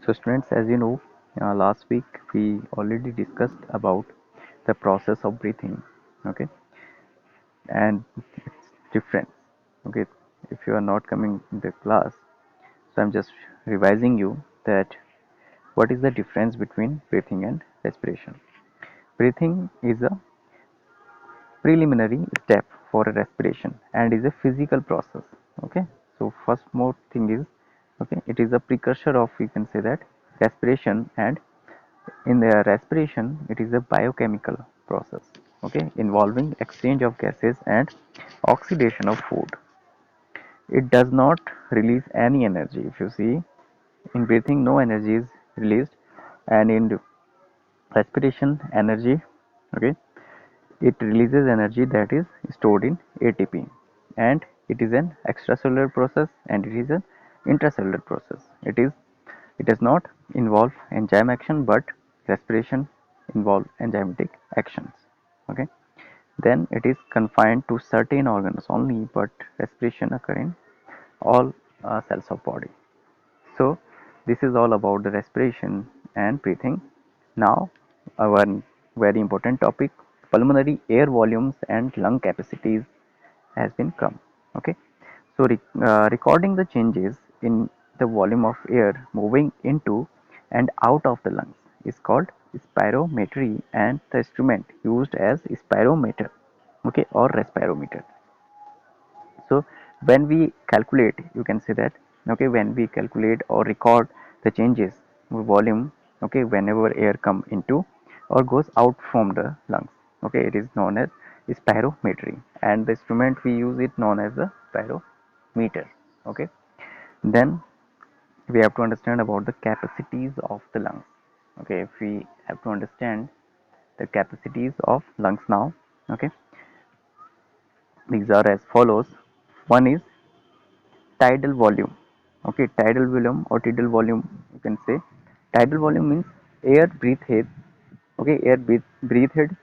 So students, as you know, last week we already discussed about the process of breathing, okay, and its difference, okay. If you are not coming in the class, so I'm just revising you that what is the difference between breathing and respiration. Breathing is a preliminary step for a respiration and is a physical process, okay. So first more thing is, okay, it is a precursor of, you can say that, respiration. And in the respiration it is a biochemical process, okay, involving exchange of gases and oxidation of food. It does not release any energy. If you see, in breathing no energy is released, and in respiration energy, okay, it releases energy that is stored in ATP, and it is an extracellular process and it is an intracellular process. It does not involve enzyme action, but respiration involve enzymatic actions. Okay. Then it is confined to certain organs only, but respiration occur in all cells of body. So this is all about the respiration and breathing. Now our very important topic, pulmonary air volumes and lung capacities, has been come. Okay. So recording the changes in the volume of air moving into and out of the lungs is called spirometry, and the instrument used as spirometer, okay, or respirometer. So when we calculate, you can say that, okay, when we calculate or record the changes in volume, okay, whenever air come into or goes out from the lungs, okay, it is known as spirometry, and the instrument we use it known as the spirometer. Okay. Then we have to understand about the capacities of the lungs. Okay, if we have to understand the capacities of lungs now, okay, these are as follows. One is tidal volume. Okay, tidal volume or tidal volume, you can say. Tidal volume means air breathed, okay, breathed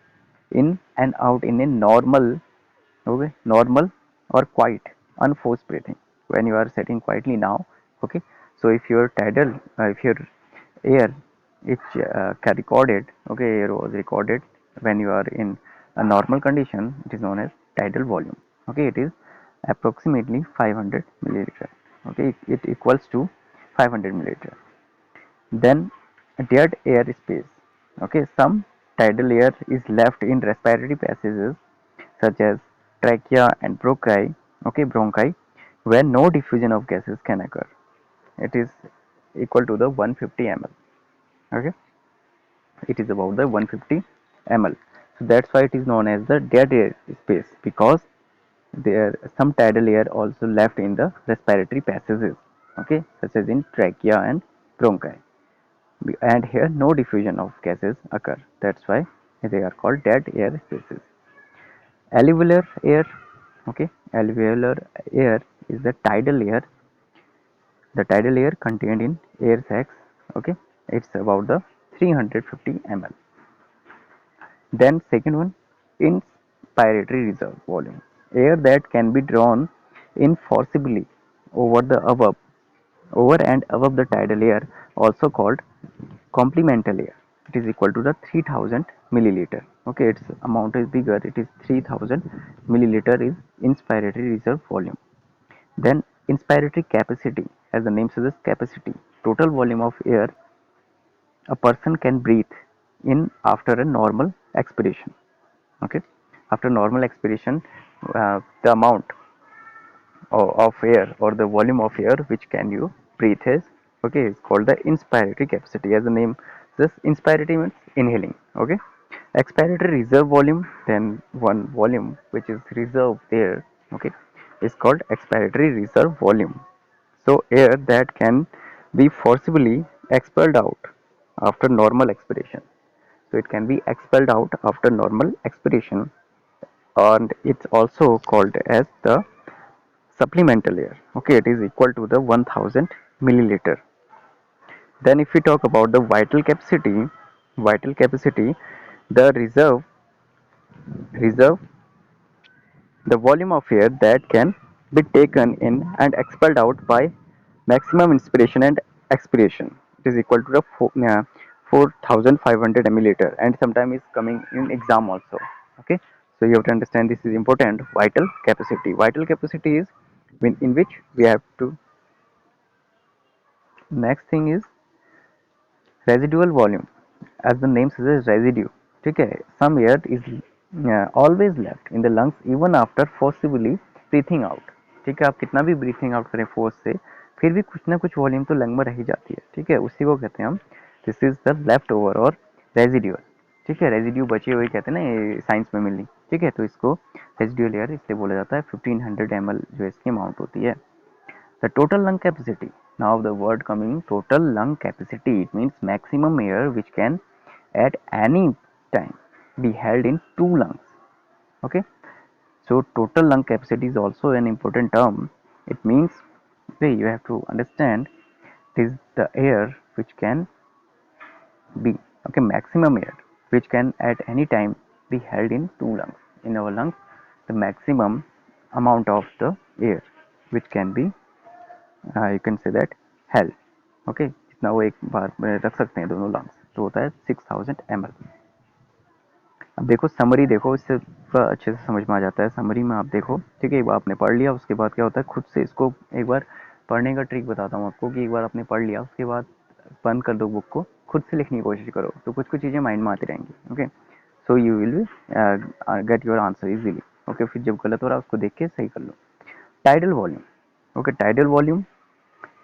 in and out in a normal, okay, normal or quiet unforced breathing when you are sitting quietly now. Okay. So if your tidal, if your air is recorded, okay, air was recorded when you are in a normal condition, it is known as tidal volume. Okay, it is approximately 500 milliliter. Okay, it equals to 500 milliliter. Then dead air space. Okay, some tidal air is left in respiratory passages such as trachea and bronchi, okay, bronchi, where no diffusion of gases can occur. It is equal to the 150 ml. Okay, it is about the 150 ml. So that's why it is known as the dead air space, because there some tidal air also left in the respiratory passages, okay, such as in trachea and bronchi, and here no diffusion of gases occur. That's why they are called dead air spaces. Alveolar air, okay, alveolar air is the tidal air contained in air sacs, okay, it's about the 350 ml. Then second one, inspiratory reserve volume, air that can be drawn in forcibly over the above, over and above the tidal air, also called complemental air. It is equal to the 3000 milliliter. Okay, its amount is bigger, it is 3000 milliliter is inspiratory reserve volume. Then inspiratory capacity, as the name suggests, capacity, total volume of air a person can breathe in after a normal expiration. Okay, after normal expiration, the amount of air or the volume of air which can you breathe is, okay, is called the inspiratory capacity. As the name says, inspiratory means inhaling. Okay, expiratory reserve volume, then one volume which is reserved there, okay, is called expiratory reserve volume. So air that can be forcibly expelled out after normal expiration, so it can be expelled out after normal expiration, and it's also called as the supplemental air. Okay, it is equal to the 1000 milliliter. Then if we talk about the vital capacity, the reserve the volume of air that can be taken in and expelled out by maximum inspiration and expiration. it is equal to the 4500 milliliter, and sometime is coming in exam also. Okay, so you have to understand this is important. Vital capacity, vital capacity is in which we have to, next thing is residual volume. as the name suggests, residue, ठीक है, some air is always left in the lungs even after forcibly breathing out. ठीक है, आप कितना भी breathing out करें force से, फिर भी कुछ ना कुछ वॉल्यूम तो लंग में रह ही जाती है. ठीक है, उसी को कहते हैं हम, this is the left over और रेजिड्यूअल. ठीक है, रेजिड्यू बचे हुए कहते हैं ना साइंस में मिली. ठीक है, तो इसको रेजिड्यूअल एयर इसलिए बोला जाता है. 1500 ml जो इसकी अमाउंट होती है. The total lung capacity. Now the word coming total lung capacity, it means maximum air which can at any time be held in two lungs. Okay. So total lung capacity is also an important term. It means, okay, you have to understand it is the air which can be, okay, maximum air which can at any time be held in two lungs. In our lungs, the maximum amount of the air which can be you can say that health. Okay, जितना वो एक बार में रख सकते हैं दोनों lungs, तो होता है 6000 ml. अब देखो समरी, देखो इससे थोड़ा अच्छे से समझ में आ जाता है. समरी में आप देखो, ठीक है, एक बार आपने पढ़ लिया, उसके बाद क्या होता है, खुद से इसको एक बार पढ़ने का ट्रिक बताता हूँ आपको, कि एक बार आपने पढ़ लिया, उसके बाद बंद कर दो बुक को, खुद से लिखने की कोशिश करो, तो कुछ कुछ चीज़ें माइंड में आती रहेंगी. Okay, so you will get your answer easily. Okay, फिर जब गलत हो रहा है उसको देख के सही कर लो. Tidal volume. Okay, tidal volume,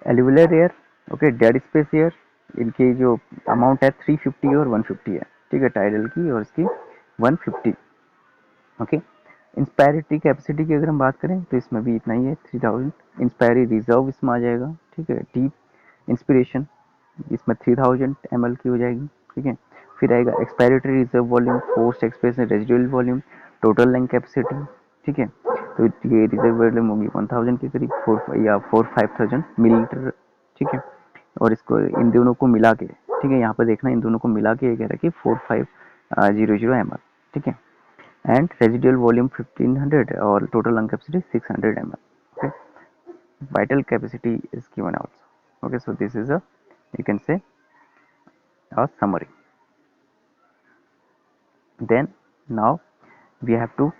alveolar air, okay, dead space air, इनकी जो अमाउंट है 350 और 150 है. ठीक है, टाइडल की और इसकी 150. ओके, इंस्पायरेटरी कैपेसिटी की अगर हम बात करें तो इसमें भी इतना ही है, 3000. इंस्पायरी रिजर्व इसमें आ जाएगा. ठीक है, डीप इंस्पिरेशन इसमें 3000 ml की हो जाएगी. ठीक है, फिर आएगा expiratory reserve volume, force expression, residual volume, total lung capacity. ठीक है, तो ये रिजर्व वॉल्यूम होगी 1000 के करीब, 4-5,000 मिलीलीटर. ठीक है, और इसको इन दोनों को मिला के, ठीक है, यहाँ पर देखना, इन दोनों को मिला के ये कह रहा है कि 4500 ml. ठीक है, एंड रेजिडुअल वॉल्यूम 1500 और total lung capacity 600 ml. okay, vital capacity is given also. Okay, so this is a, you can say, a summary. Then now we have to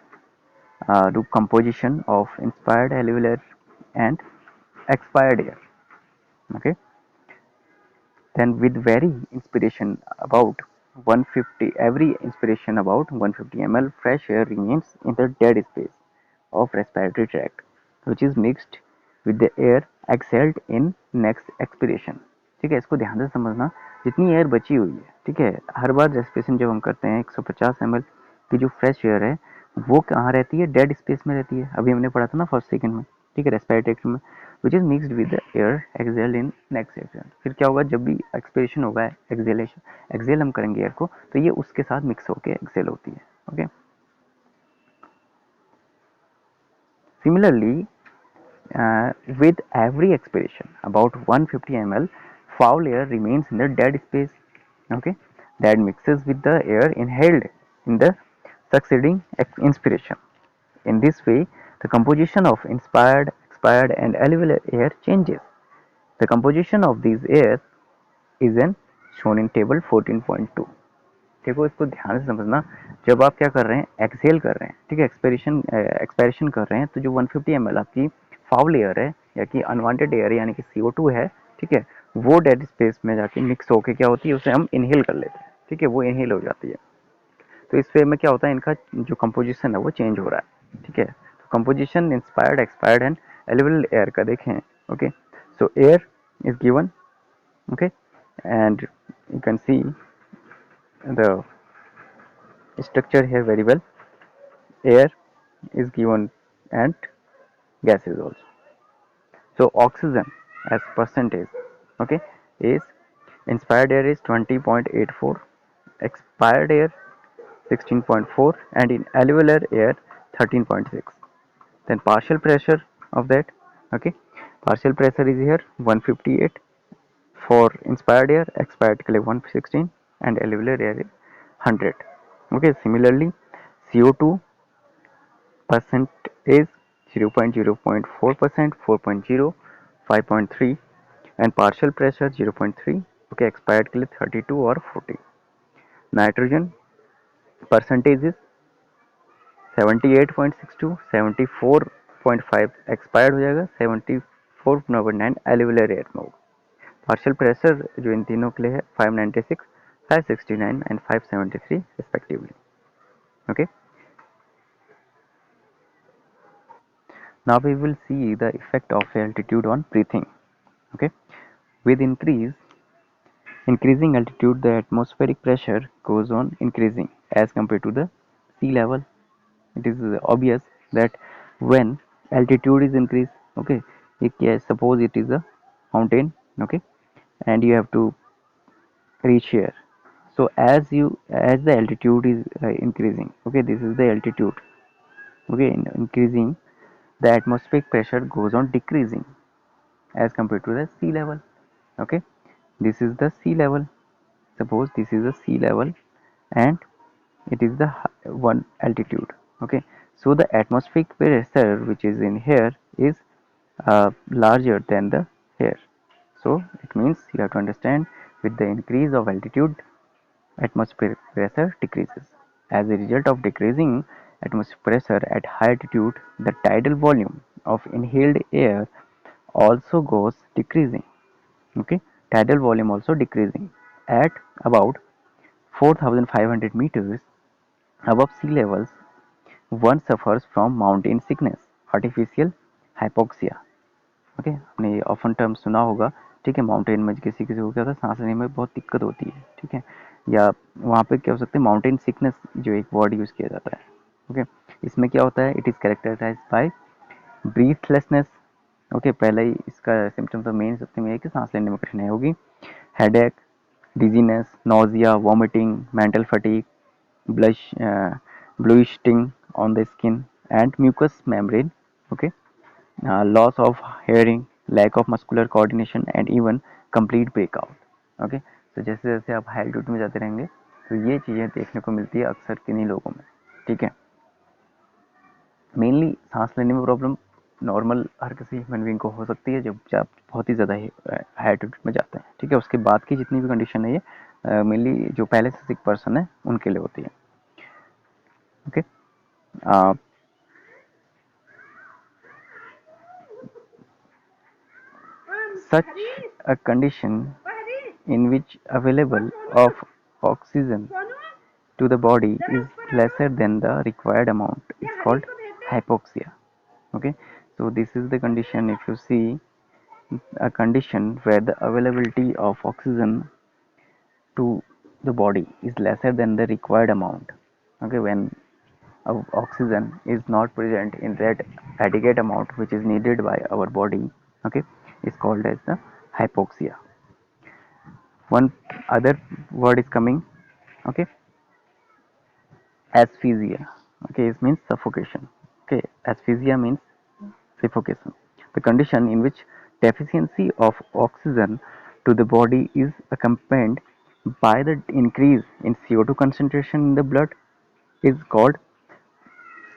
do composition of inspired alveolar and expired air. Okay, then with very inspiration about 150, every inspiration about 150 ml fresh air remains in the dead space of respiratory tract, which is mixed with the air exhaled in next expiration. ठीक है, इसको ध्यान से समझना, जितनी air बची हुई है, ठीक है, हर बार रेस्पिरेशन जब हम करते हैं 150 ml की जो फ्रेश एयर है, वो कहाँ रहती है, डेड स्पेस में रहती है. अभी हमने पढ़ा था ना फर्स्ट सेकंड में. ठीक है, रेस्पिरेटरी में, which is mixed with the air exhale in next exhale. फिर क्या होगा, जब भी एक्सपिरेशन होगा, एक्सेलेशन एक्सेल हम करेंगे एयर को, तो ये उसके साथ मिक्स होकर एक्सेल होती है. Okay, similarly with every expiration about 150 ml foul air remains in the dead space, okay, that mixes with the air inhaled in the succeeding inspiration. In this way the composition of inspired, expired and alveolar air changes. The composition of these air is in shown in table 14.2. देखो, इसको ध्यान से समझना, जब आप क्या कर रहे हैं, एक्सेल कर रहे हैं, ठीक है, एक्सपायरेशन कर रहे हैं, तो जो 150 ml आपकी फाउल एयर है या कि अनवांटेड एयर यानी कि CO2 है, ठीक है, वो डेड स्पेस में जाके मिक्स होके क्या होती है, उसे हम इनहेल कर लेते हैं. ठीक है, वो इनहेल हो जाती है. तो इस वे में क्या होता है, इनका जो कंपोजिशन है वो चेंज हो रहा है. ठीक है, तो कंपोजिशन इंस्पायर्ड, एक्सपायर्ड एंड एलिवेबल एयर का देखें. Okay, so air is given. Okay, and you can see the structure here very well. Air is given and gases also. So oxygen as percentage, okay, is inspired air is 20.84, expired air 16.4 and in alveolar air 13.6. Then partial pressure of that, okay, partial pressure is here 158 for inspired air, expired के लिए 116 and alveolar air is 100. Okay, similarly CO2 percent is 0.0.4%, 4.0, 5.3 and partial pressure 0.3 okay, expired के लिए 32 और 40। Nitrogen percentage is 78.62, 74.5 expired हो जाएगा, 74.9 एलिवेलर air में होगा। Partial pressure जो इन तीनों के लिए है 596, 569 and 573 respectively. Okay, now we will see the effect of altitude on breathing. Okay, with increasing altitude, the atmospheric pressure goes on increasing as compared to the sea level. It is obvious that when altitude is increased, okay, suppose it is a mountain, okay, and you have to reach here. So as the altitude is increasing, okay, this is the altitude, okay, increasing, the atmospheric pressure goes on decreasing as compared to the sea level. Okay, this is the sea level. Suppose this is the sea level and it is the one altitude. Okay, so the atmospheric pressure which is in here is larger than the here. So it means you have to understand, with the increase of altitude, atmospheric pressure decreases. As a result of decreasing atmospheric pressure at high altitude, the tidal volume of inhaled air also goes decreasing. Okay, tidal volume also decreasing. At about 4,500 meters above sea levels, one suffers from mountain sickness, artificial hypoxia. Okay, आपने ये often term सुना होगा। ठीक है, mountain में किसी किसी को क्या होता है, सांस लेने में बहुत दिक्कत होती है। ठीक है, या वहाँ पे क्या हो सकता है, माउंटेन सिकनेस जो एक वर्ड यूज़ किया जाता है। ओके, इसमें क्या होता है, it is characterise by breathlessness. Okay, पहले ही इसका सिम्टम तो मेन सबसे में है कि सांस लेने में कठिनाई होगी। Headache, dizziness, nausea, vomiting, mental fatigue, blush bluish sting on the skin and mucous membrane. Okay, loss of hearing, lack of muscular coordination and even complete breakout. Okay, तो जैसे जैसे आप हाई एल्टीट्यूड में जाते रहेंगे तो ये चीज़ें देखने को मिलती है अक्सर किन्हीं लोगों में। ठीक है, मेनली सांस लेने में प्रॉब्लम नॉर्मल हर किसी ह्यूमन बीइंग को हो सकती है जब आप बहुत ही ज़्यादा हाई एल्टीट्यूड में जाते हैं। ठीक है, उसके बाद की जितनी भी कंडीशन है ये मेनली जो पहले से सिक पर्सन है उनके लिए होती है। Okay, such a condition in which available of oxygen to the body is lesser than the required amount is called hypoxia. Okay, so this is the condition. If you see a condition where the availability of oxygen to the body is lesser than the required amount, okay, when oxygen is not present in that adequate amount which is needed by our body, okay, is called as the hypoxia. One other word is coming, okay, asphyxia. Okay, it means suffocation. Okay, asphyxia means suffocation, the condition in which deficiency of oxygen to the body is accompanied by the increase in CO2 concentration in the blood is called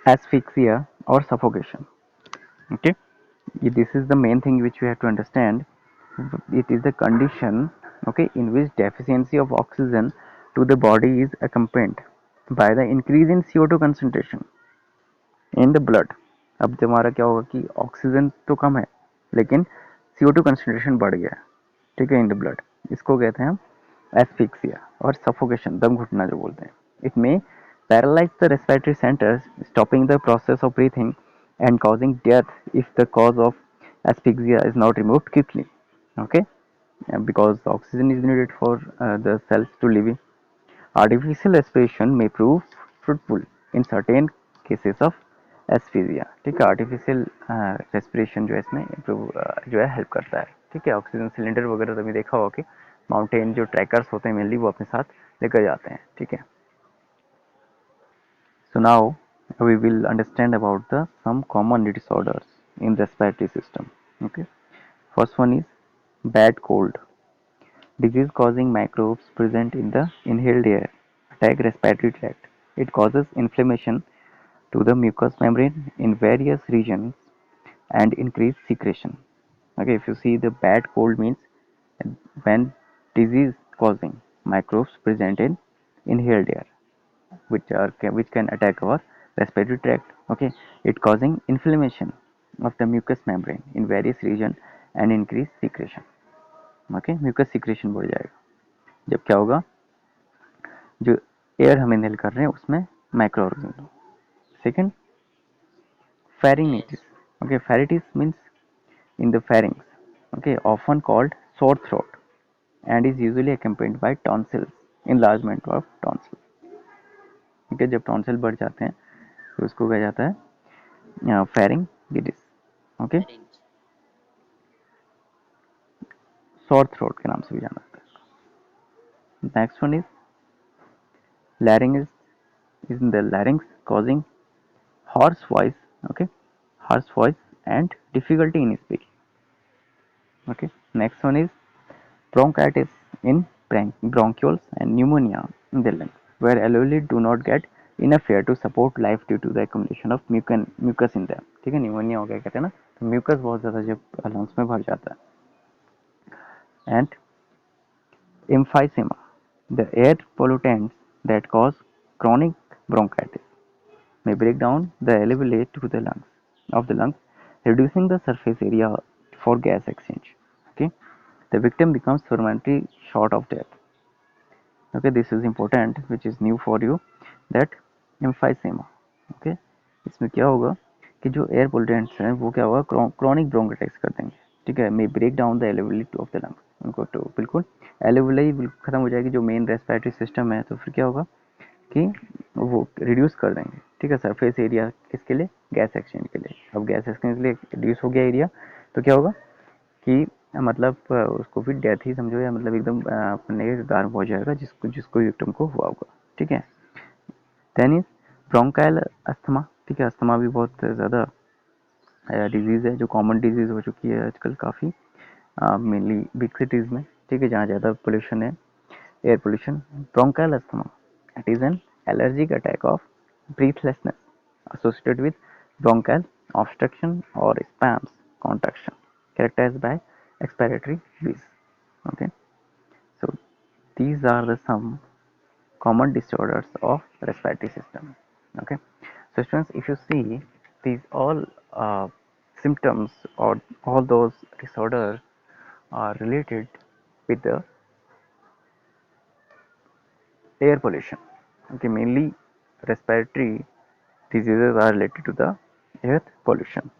asphyxia or suffocation. Okay, this is the main thing which we have to understand. It is the condition, okay, in which deficiency of oxygen to the body is accompanied by the increase in CO2 concentration in the blood. अब हमारा क्या होगा कि oxygen तो कम है लेकिन CO2 concentration बढ़ गया है। ठीक है, इन द ब्लड, इसको कहते हैं हम एस्फिक्सिया और सफोकेशन, दम घुटना जो बोलते हैं। इट में paralyse the respiratory centres, stopping the process of breathing and causing death if the cause of asphyxia is not removed quickly. Okay, because oxygen is needed for the cells to live. Artificial respiration may prove fruitful in certain cases of एस्फीजिया। ठीक है, artificial respiration जो है इसमें जो है help करता है। ठीक है, ऑक्सीजन सिलेंडर वगैरह तभी देखा होगा कि माउंटेन जो ट्रैकर्स होते हैं मेनली वो अपने साथ लेकर जाते हैं। ठीक है, so now we will understand about the some common disorders in the respiratory system. Okay, first one is bad cold. Disease causing microbes present in the inhaled air attack respiratory tract. It causes inflammation to the mucous membrane in various regions and increase secretion. Okay, if you see the bad cold means when disease causing microbes present in inhaled air, which can attack our respiratory tract. Okay, it causing inflammation of the mucous membrane in various region and increase secretion. Okay, mucus secretion बढ़ जाएगा जब क्या होगा, जो air हम inhale कर रहे हैं उसमें micro organism. Second, pharyngitis. Okay, pharyngitis means in the pharynx. Okay, often called sore throat and is usually accompanied by tonsils, enlargement of tonsils. Okay, जब टॉन्सिल बढ़ जाते हैं तो उसको कहा जाता है pharyngitis. Okay, sore throat के नाम से भी जाना जाता है. Next one is larynx. Is in the larynx causing hoarse voice. Okay, hoarse voice and difficulty in speaking. Okay, next one is bronchitis in bronchioles and pneumonia in the lungs, where alveoli do not get enough air to support life due to the accumulation of mucus in them. ठीक है, pneumonia हो गया कहते हैं ना, तो mucus बहुत ज़्यादा जब लंग्स में भर जाता है. And emphysema, the air pollutants that cause chronic bronchitis may break down the alveoli to the lungs, reducing the surface area for gas exchange. Okay, the victim becomes permanently short of death. Okay, this is important, which is new for you, that emphysema. Okay, इसमें क्या होगा कि जो air pollutants हैं वो क्या होगा, chronic bronchitis कर देंगे. ठीक है, may break down the availability of the lungs. उनको तो बिल्कुल एलेबिलिटी बिल्कुल खत्म हो जाएगी, जो मेन रेस्पिरेटरी सिस्टम है, तो फिर क्या होगा कि वो रिड्यूस कर देंगे. ठीक है, सरफेस एरिया किसके लिए, गैस एक्सचेंज के लिए. अब गैस एक्सचेंज के लिए रिड्यूस हो गया एरिया, तो क्या होगा कि मतलब उसको भी डेथ ही समझो, या मतलब एकदम अपने गार्म हो जाएगा जिसको जिसको विक्टिम को हुआ होगा. ठीक है, देन इज ब्रोंकाइल अस्थमा. ठीक है, अस्थमा भी बहुत ज़्यादा डिजीज़ है जो कॉमन डिजीज़ हो चुकी है आजकल काफ़ी, मेनली बिग सिटीज़ में. ठीक है, जहाँ ज़्यादा पोल्यूशन है, air pollution. Bronchial asthma, it is an allergic attack of breathlessness associated with bronchial obstruction or spasms contraction characterized by expiratory wheeze. Okay, so these are the some common disorders of respiratory system. Okay, so students, if you see these all symptoms or all those disorders are related with the air pollution. Okay, mainly respiratory diseases are related to the air pollution.